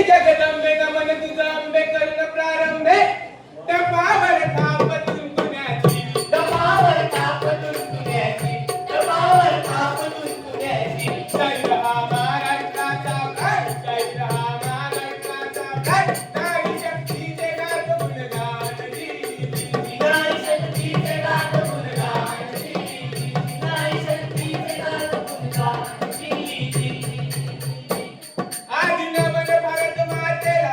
जगदंबे नमन तुझा अंबे करून प्रारंभे तपावर थाप तुंतुण्याची तपावर थाप तुंतुण्याची तपावर थाप तुंतुण्याची जय रहा महाराष्ट्राचा काय जय रहा महाराष्ट्राचा काय नारी शक्तीचे गात गुणगान नारी शक्तीचे गात गुणगान नारी शक्तीचे गात गुणगान आदि नमन भारत मातेला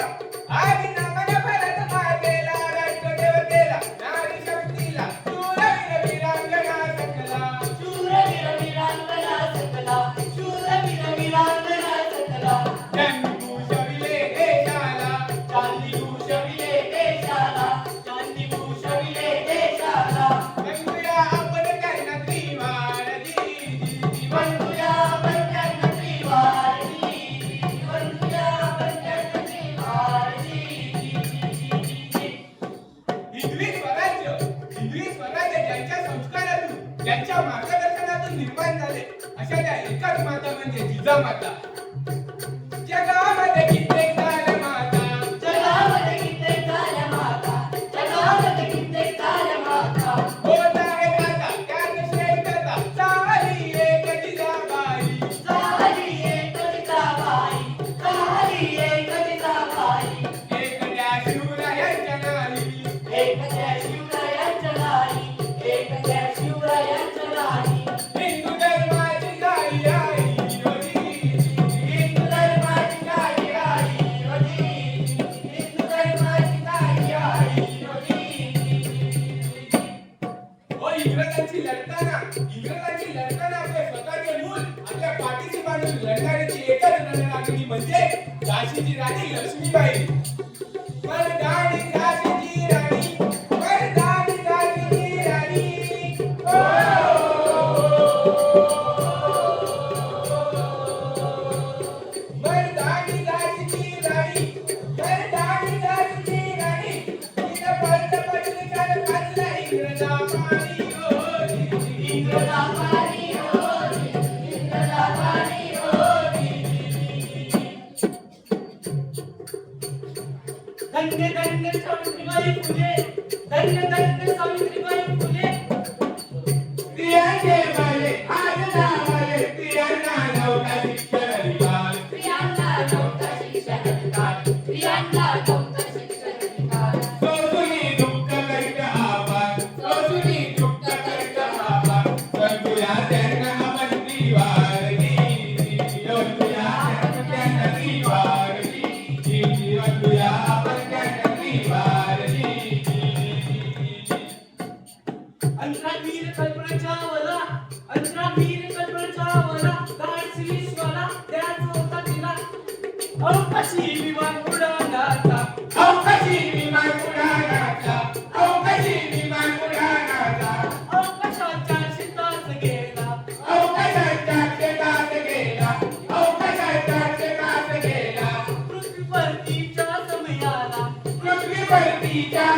आदि नमन भारत मातेला राष्ट्रदेवतेला नारी शक्तीला शूरवीर वीरांगना सकला शूरवीर वीरांगना सकला शूरवीर वीरांगना सकला चांदी भूषविले देशाला चांदी भूषविले देशाला चांदी भूषविले देशाला वंदूया आपण त्यांना त्रिवार वंदूया आपण त्यांना त्रिवार वंदूया आपण त्यांना त्रिवार हिंदवी स्वराज्य ज्यांच्या संस्कारातून ज्यांच्या मार्गदर्शनातून निर्माण झाले अशा त्या एकाच माता म्हणजे जिजामाता. जगामध्ये कित्येक झाल्या माता जगामध्ये कित्येक झाल्या माता जगामध्ये कित्येक झाल्या माता होत आहे आता त्यात श्रेष्ठता सारी एक जिजाबाई झाली एक जिजाबाई झाली एक जिजाबाई एक त्या शिवरायांच्या नारी एक त्या शिवरायांच्या नारी एक त्या शिवरायांच्या नारी हिंदू धर्माची गाई आई हिंदू धर्माची गाई आई होती हिंदू धर्माची गाई आई होती इंग्रजांची लढताना आपले स्वतःचे मूल आपल्या पाठीशी बांधून लढणाऱ्याची एकच रणरागिणी म्हणजे झाशीची राणी लक्ष्मीबाई. मर्दानी झाशीची राणी मर्दानी झाशीची राणी मर्दानी झाशीची राणी मर्दानी झाशीची राणी तिनं पळत पडली काल वाचला इंग्रजा पाणी इंग्रजा पाणी होती इंग्रजा पाणी होती धन्य धन्य सावित्रीबाई फुले धन्य धन्य सावित्रीबाई फुले स्त्रियांचे भले आज नावाले स्त्रियांना नव्हता शिक्षण अधिकार स्त्रियांना नव्हता शिक्षण अधिकार स्त्रियांना नव्हता शिक्षण अधिकार सोसुनी दुःख करीत आभार सोसुनी दुःख करीत आभार संकुया त्यांना आपण त्रिवारगी संकुया त्यांना त्रिवारगी संकुया आपण त्यांना त्रिवारगी. अंतरावीर कल्पनेच्या वला अंतरावीर कल्पनेच्या वला धाडसी स्वला त्याच होता तिला अवकाशी विमान उडानाचा अवकाशी विमान उडानाचा अवकाशी विमान उडानाचा अवकाशाच्या शेतात गेला अवकाशाच्या शेतात गेला अवकाशाच्या शेतात गेला पृथ्वीवरतीच्या समयाला पृथ्वीवरतीच्या